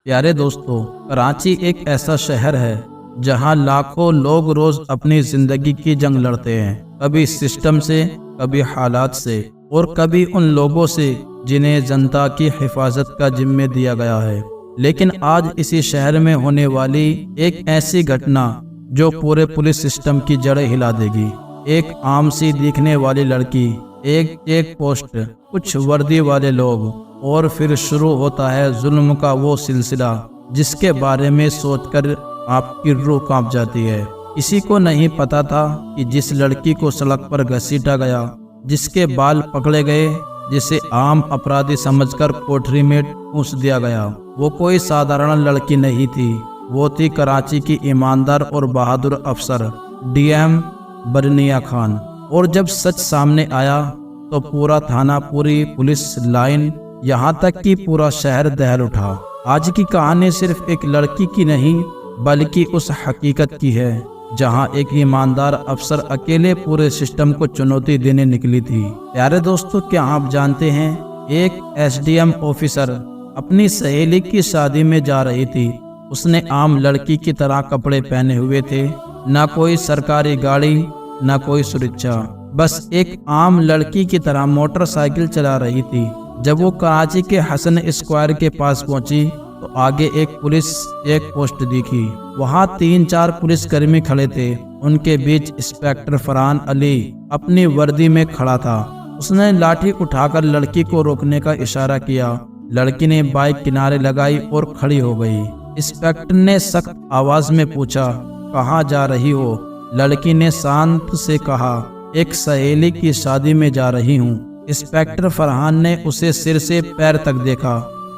प्यारे दोस्तों, कराची एक ऐसा शहर है जहां लाखों लोग रोज अपनी जिंदगी की जंग लड़ते हैं। कभी सिस्टम से, कभी हालात से और कभी उन लोगों से जिन्हें जनता की हिफाजत का जिम्मे दिया गया है। लेकिन आज इसी शहर में होने वाली एक ऐसी घटना जो पूरे पुलिस सिस्टम की जड़ें हिला देगी। एक आम सी दिखने वाली लड़की, एक चेक पोस्ट, कुछ वर्दी वाले लोग और फिर शुरू होता है जुल्म का वो सिलसिला जिसके बारे में सोचकर आपकी रूह कांप जाती है। किसी को नहीं पता था कि जिस लड़की को सड़क पर घसीटा गया, जिसके बाल पकड़े गए, जिसे आम अपराधी समझकर कोठरी में ठूंस दिया गया, वो कोई साधारण लड़की नहीं थी। वो थी कराची की ईमानदार और बहादुर अफसर डीएम बरनिया खान। और जब सच सामने आया तो पूरा थाना, पूरी पुलिस लाइन, यहाँ तक कि पूरा शहर दहल उठा। आज की कहानी सिर्फ एक लड़की की नहीं बल्कि उस हकीकत की है जहाँ एक ईमानदार अफसर अकेले पूरे सिस्टम को चुनौती देने निकली थी। प्यारे दोस्तों, क्या आप जानते हैं, एक एसडीएम ऑफिसर अपनी सहेली की शादी में जा रही थी। उसने आम लड़की की तरह कपड़े पहने हुए थे, न कोई सरकारी गाड़ी, न कोई सुरक्षा, बस एक आम लड़की की तरह मोटरसाइकिल चला रही थी। जब वो कराची के हसन स्क्वायर के पास पहुंची तो आगे एक पुलिस चेक पोस्ट दिखी। वहां 3-4 पुलिसकर्मी खड़े थे। उनके बीच इंस्पेक्टर फरहान अली अपनी वर्दी में खड़ा था। उसने लाठी उठाकर लड़की को रोकने का इशारा किया। लड़की ने बाइक किनारे लगाई और खड़ी हो गई। इंस्पेक्टर ने सख्त आवाज में पूछा, कहाँ जा रही हो? लड़की ने शांत से कहा, एक सहेली की शादी में जा रही हूँ। इंस्पेक्टर फरहान ने उसे सिर से पैर तक देखा।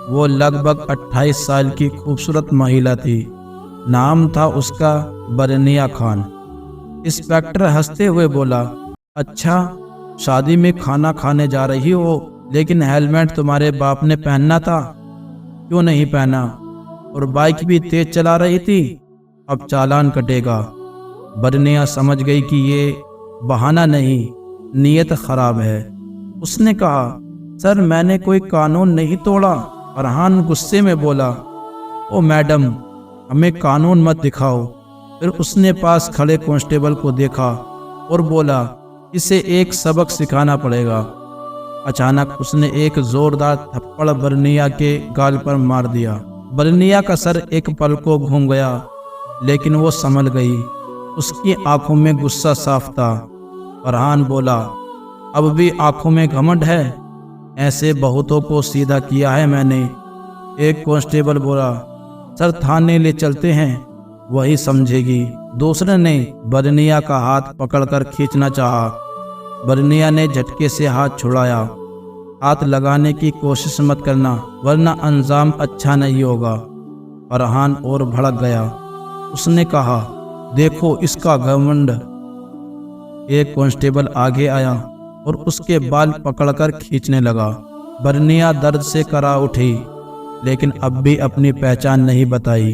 वो लगभग 28 साल की खूबसूरत महिला थी। नाम था उसका बरनिया खान। इंस्पेक्टर हंसते हुए बोला, अच्छा, शादी में खाना खाने जा रही हो, लेकिन हेलमेट तुम्हारे बाप ने पहनना था, क्यों नहीं पहना? और बाइक भी तेज चला रही थी, अब चालान कटेगा। बरनिया समझ गई कि ये बहाना नहीं, नीयत खराब है। उसने कहा, सर, मैंने कोई कानून नहीं तोड़ा। फरहान गुस्से में बोला, ओ मैडम, हमें कानून मत दिखाओ। फिर उसने पास खड़े कांस्टेबल को देखा और बोला, इसे एक सबक सिखाना पड़ेगा। अचानक उसने एक जोरदार थप्पड़ बरनिया के गाल पर मार दिया। बरनिया का सर एक पल को घूम गया, लेकिन वो संभल गई। उसकी आंखों में गुस्सा साफ था। फरहान बोला, अब भी आंखों में घमंड है? ऐसे बहुतों को सीधा किया है मैंने। एक कांस्टेबल बोला, सर, थाने ले चलते हैं, वही समझेगी। दूसरे ने बरनिया का हाथ पकड़कर खींचना चाहा। बरनिया ने झटके से हाथ छुड़ाया। हाथ लगाने की कोशिश मत करना, वरना अंजाम अच्छा नहीं होगा। फरहान और भड़क गया। उसने कहा, देखो इसका घमंड। एक कांस्टेबल आगे आया और उसके बाल पकड़कर खींचने लगा। बरनिया दर्द से करा उठी, लेकिन अब भी अपनी पहचान नहीं बताई।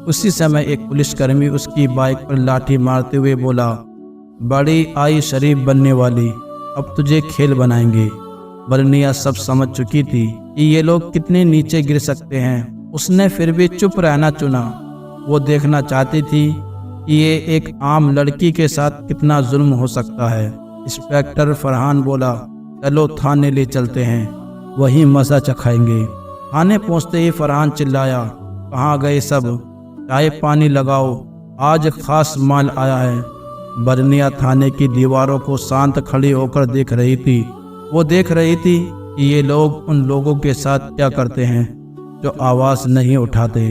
उसी समय एक पुलिसकर्मी उसकी बाइक पर लाठी मारते हुए बोला, बड़ी आई शरीफ बनने वाली, अब तुझे खेल बनाएंगे। बरनिया सब समझ चुकी थी कि ये लोग कितने नीचे गिर सकते हैं। उसने फिर भी चुप रहना चुना। वो देखना चाहती थी कि ये एक आम लड़की के साथ कितना जुल्म हो सकता है। इंस्पेक्टर फरहान बोला, चलो थाने ले चलते हैं, वहीं मज़ा चखाएंगे। थाने पहुंचते ही फरहान चिल्लाया, कहाँ गए सब? चाय पानी लगाओ, आज खास माल आया है। बरनिया थाने की दीवारों को शांत खड़ी होकर देख रही थी। वो देख रही थी कि ये लोग उन लोगों के साथ क्या करते हैं जो आवाज़ नहीं उठाते।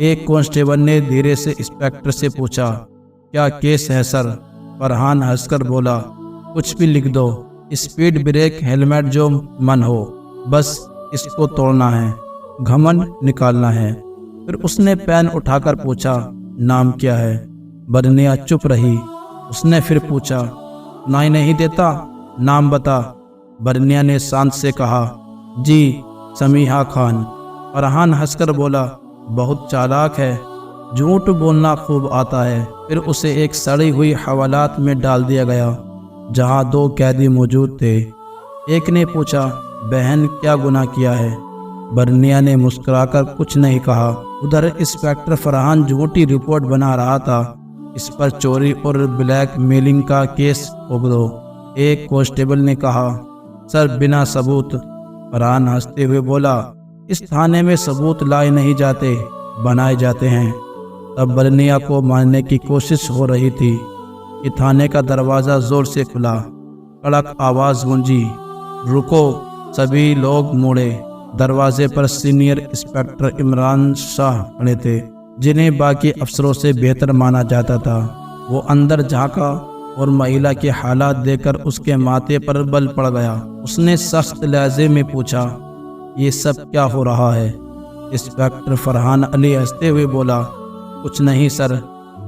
एक कांस्टेबल ने धीरे से इंस्पेक्टर से पूछा, क्या केस है सर? फरहान हंसकर बोला, कुछ भी लिख दो, स्पीड ब्रेक, हेलमेट, जो मन हो, बस इसको तोड़ना है, घमंड निकालना है। फिर उसने पेन उठाकर पूछा, नाम क्या है? बरनिया चुप रही। उसने फिर पूछा, सुनाई नहीं देता, नाम बता। बरनिया ने शांत से कहा, जी, समीहा खान। फरहान हंसकर बोला, बहुत चालाक है, झूठ बोलना खूब आता है। फिर उसे एक सड़ी हुई हवालात में डाल दिया गया जहां 2 कैदी मौजूद थे। एक ने पूछा, बहन, क्या गुनाह किया है? बरनिया ने मुस्कुराकर कुछ नहीं कहा। उधर इंस्पेक्टर फरहान झूठी रिपोर्ट बना रहा था। इस पर चोरी और ब्लैकमेलिंग का केस ठोक दो, एक कांस्टेबल ने कहा। सर, बिना सबूत। फरहान हंसते हुए बोला, इस थाने में सबूत लाए नहीं जाते, बनाए जाते हैं। तब बरनिया को मारने की कोशिश हो रही थी कि थाने का दरवाज़ा जोर से खुला। कड़क आवाज़ गूंजी, रुको। सभी लोग मुड़े। दरवाजे पर सीनियर इंस्पेक्टर इमरान शाह खड़े थे, जिन्हें बाकी अफसरों से बेहतर माना जाता था। वो अंदर झांका और महिला के हालात देखकर उसके माथे पर बल पड़ गया। उसने सख्त लहजे में पूछा, ये सब क्या हो रहा है? इंस्पेक्टर फरहान अली हंसते हुए बोला, कुछ नहीं सर,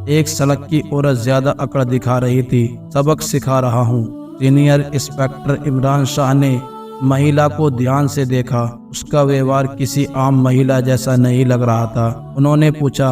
एक सड़क की औरत ज्यादा अकड़ दिखा रही थी, सबक सिखा रहा हूँ। सीनियर इंस्पेक्टर इमरान शाह ने महिला को ध्यान से देखा। उसका व्यवहार किसी आम महिला जैसा नहीं लग रहा था। उन्होंने पूछा,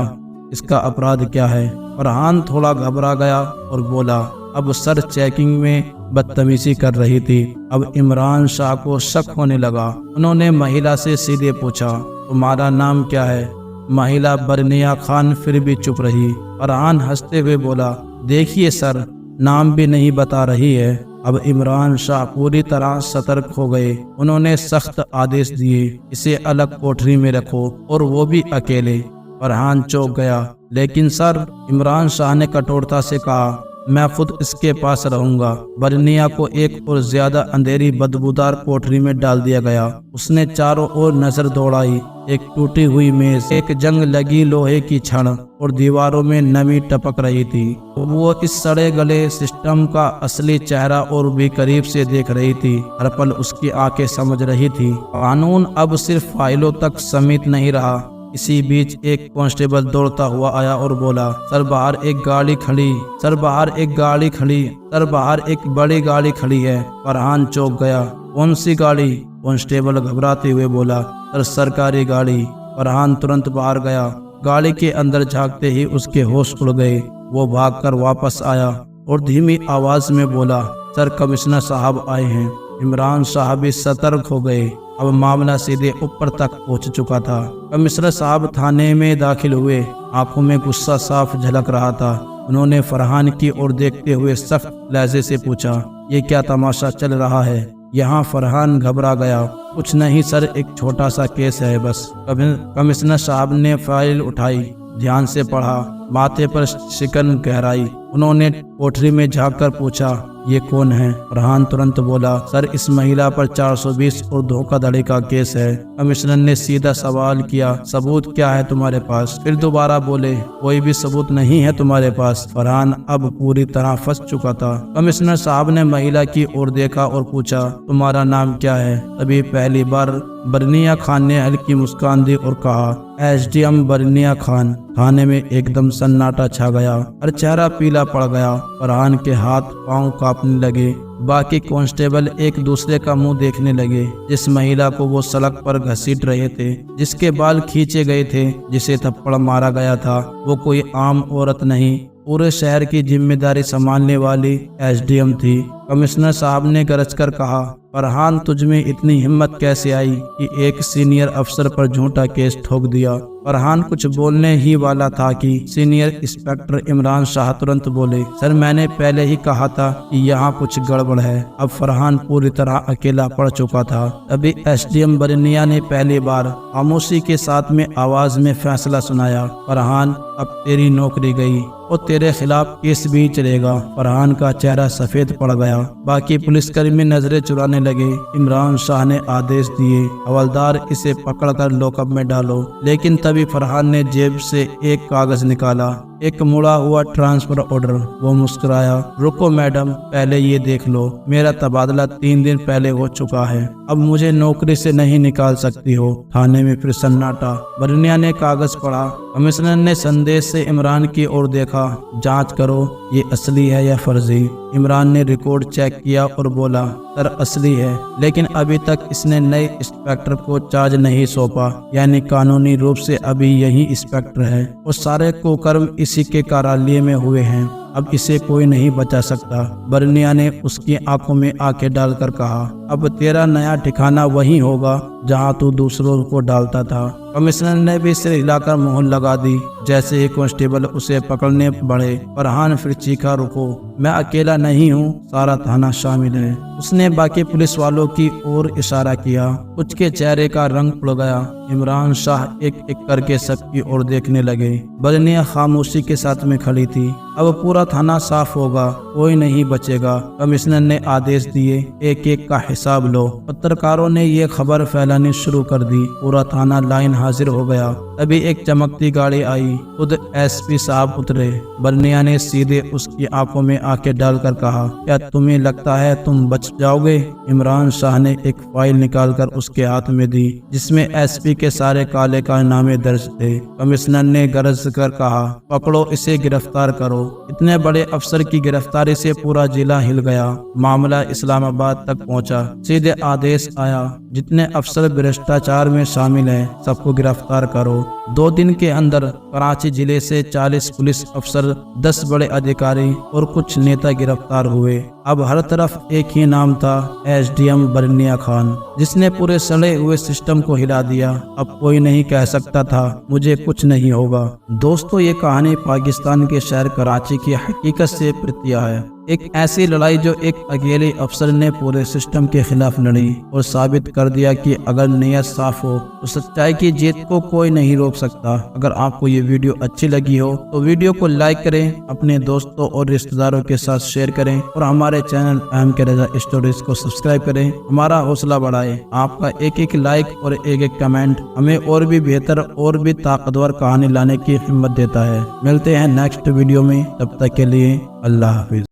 इसका अपराध क्या है? फरहान थोड़ा घबरा गया और बोला, अब सर चेकिंग में बदतमीजी कर रही थी। अब इमरान शाह को शक होने लगा। उन्होंने महिला से सीधे पूछा, तुम्हारा नाम क्या है? महिला बरनिया खान फिर भी चुप रही। फरहान हंसते हुए बोला, देखिए सर, नाम भी नहीं बता रही है। अब इमरान शाह पूरी तरह सतर्क हो गए। उन्होंने सख्त आदेश दिए, इसे अलग कोठरी में रखो, और वो भी अकेले। फरहान चौंक गया। लेकिन सर, इमरान शाह ने कठोरता से कहा, मैं खुद इसके पास रहूंगा। बरनिया को एक और ज्यादा अंधेरी बदबूदार कोठरी में डाल दिया गया। उसने चारों ओर नजर दौड़ाई। एक टूटी हुई मेज, एक जंग लगी लोहे की छड़, और दीवारों में नमी टपक रही थी। वो इस सड़े गले सिस्टम का असली चेहरा और भी करीब से देख रही थी। हर पल उसकी आंखें समझ रही थी, कानून अब सिर्फ फाइलों तक सीमित नहीं रहा। इसी बीच एक कांस्टेबल दौड़ता हुआ आया और बोला, सर बाहर एक गाड़ी खड़ी, सर बाहर एक गाड़ी खड़ी, सर बाहर एक बड़ी गाड़ी खड़ी है। फरहान चौंक गया। कौन सी गाड़ी? कांस्टेबल घबराते हुए बोला, सर सरकारी गाड़ी। फरहान तुरंत बाहर गया। गाड़ी के अंदर झांकते ही उसके होश उड़ गए। वो भागकर वापस आया और धीमी आवाज में बोला, सर कमिश्नर साहब आए हैं। इमरान शाह भी सतर्क हो गए। अब मामला सीधे ऊपर तक पहुंच चुका था। कमिश्नर साहब थाने में दाखिल हुए। आंखों में गुस्सा साफ झलक रहा था। उन्होंने फरहान की ओर देखते हुए सख्त लहजे से पूछा, ये क्या तमाशा चल रहा है यहाँ? फरहान घबरा गया। कुछ नहीं सर, एक छोटा सा केस है बस। कमिश्नर साहब ने फाइल उठाई, ध्यान से पढ़ा, माथे पर शिकन गहराई। उन्होंने कोठरी में झांककर पूछा, ये कौन है? फरहान तुरंत बोला, सर इस महिला पर 420 और धोखाधड़ी का केस है। कमिश्नर ने सीधा सवाल किया, सबूत क्या है तुम्हारे पास? फिर दोबारा बोले, कोई भी सबूत नहीं है तुम्हारे पास। फरहान अब पूरी तरह फंस चुका था। कमिश्नर साहब ने महिला की ओर देखा और पूछा, तुम्हारा नाम क्या है? तभी पहली बार बरनिया खान ने हल्की मुस्कान दी और कहा, एसडीएम बरनिया खान। थाने में एकदम सन्नाटा छा गया। हर चेहरा पीला पड़ गया। फरहान के हाथ पांव कांपने लगे। बाकी कांस्टेबल एक दूसरे का मुंह देखने लगे। जिस महिला को वो सड़क पर घसीट रहे थे, जिसके बाल खींचे गए थे, जिसे थप्पड़ मारा गया था, वो कोई आम औरत नहीं, पूरे शहर की जिम्मेदारी संभालने वाली एसडीएम थी। कमिश्नर साहब ने गरज कर कहा, फरहान तुझ में इतनी हिम्मत कैसे आई कि एक सीनियर अफसर पर झूठा केस ठोक दिया? फरहान कुछ बोलने ही वाला था कि सीनियर इंस्पेक्टर इमरान शाह तुरंत बोले, सर मैंने पहले ही कहा था कि यहाँ कुछ गड़बड़ है। अब फरहान पूरी तरह अकेला पड़ चुका था। तभी एसडीएम बरनिया ने पहली बार खामोशी के साथ में आवाज में फैसला सुनाया, फरहान अब तेरी नौकरी गई और तेरे खिलाफ केस भी चलेगा। फरहान का चेहरा सफेद पड़ गया। बाकी पुलिसकर्मी नजरें चुराने लगे। इमरान शाह ने आदेश दिए, हवलदार इसे पकड़कर लॉकअप में डालो। लेकिन तभी फरहान ने जेब से एक कागज निकाला, एक मुड़ा हुआ ट्रांसफर ऑर्डर। वो मुस्कुराया, रुको मैडम, पहले ये देख लो, मेरा तबादला 3 दिन पहले हो चुका है। अब मुझे नौकरी से नहीं निकाल सकती हो। थाने में फिर सन्नाटा। बरनिया ने कागज पढ़ा। कमिश्नर ने संदेश से इमरान की ओर देखा, जांच करो ये असली है या फर्जी। इमरान ने रिकॉर्ड चेक किया और बोला, सर असली है, लेकिन अभी तक इसने नए इंस्पेक्टर को चार्ज नहीं सौंपा, यानी कानूनी रूप से अभी यही इंस्पेक्टर है और सारे कुकर्म इसी के कार्यालय में हुए हैं। अब इसे कोई नहीं बचा सकता। बर्निया ने उसकी आंखों में आंखें डालकर कहा, अब तेरा नया ठिकाना वही होगा जहाँ तू दूसरों को डालता था। कमिश्नर ने भी सिर हिलाकर मोहर लगा दी। जैसे ही कांस्टेबल उसे पकड़ने बढ़े, फरहान फिर चीखा, रुको, मैं अकेला नहीं हूँ, सारा थाना शामिल है। उसने बाकी पुलिस वालों की ओर इशारा किया। कुछ के चेहरे का रंग उड़ गया। इमरान शाह एक एक करके सबकी ओर देखने लगे। बर्निया खामोशी के साथ में खड़ी थी। अब पूरा थाना साफ होगा, कोई नहीं बचेगा। कमिश्नर ने आदेश दिए, एक एक का हिसाब लो। पत्रकारों ने ये खबर फैलानी शुरू कर दी। पूरा थाना लाइन हाजिर हो गया। तभी एक चमकती गाड़ी आई। खुद एसपी साहब उतरे। बर्निया ने सीधे उसकी आंखों में आंखें डालकर कहा, क्या तुम्हें लगता है तुम बच जाओगे? इमरान शाह ने एक फाइल निकालकर उसके हाथ में दी, जिसमें एसपी के सारे काले कारनामे दर्ज थे। कमिश्नर ने गरज कर कहा, पकड़ो, इसे गिरफ्तार करो। इतने बड़े अफसर की गिरफ्तारी से पूरा जिला हिल गया। मामला इस्लामाबाद तक पहुंचा। सीधे आदेश आया, जितने अफसर भ्रष्टाचार में शामिल हैं सबको गिरफ्तार करो। 2 दिन के अंदर कराची जिले से 40 पुलिस अफसर, 10 बड़े अधिकारी और कुछ नेता गिरफ्तार हुए। अब हर तरफ एक ही नाम था, एसडीएम बर्निया खान, जिसने पूरे सड़े हुए सिस्टम को हिला दिया। अब कोई नहीं कह सकता था मुझे कुछ नहीं होगा। दोस्तों, ये कहानी पाकिस्तान के शहर कराची की हकीकत से प्रतिया है। एक ऐसी लड़ाई जो एक अकेले अफसर ने पूरे सिस्टम के खिलाफ लड़ी और साबित कर दिया कि अगर नीयत साफ हो तो सच्चाई की जीत को कोई नहीं रोक सकता। अगर आपको ये वीडियो अच्छी लगी हो तो वीडियो को लाइक करें, अपने दोस्तों और रिश्तेदारों के साथ शेयर करें और हमारे चैनल अहम के रजा स्टोरीज को सब्सक्राइब करें। हमारा हौसला बढ़ाएं। आपका एक एक लाइक और एक एक कमेंट हमें और भी बेहतर और भी ताकतवर कहानी लाने की हिम्मत देता है। मिलते हैं नेक्स्ट वीडियो में, तब तक के लिए अल्लाह हाफिज।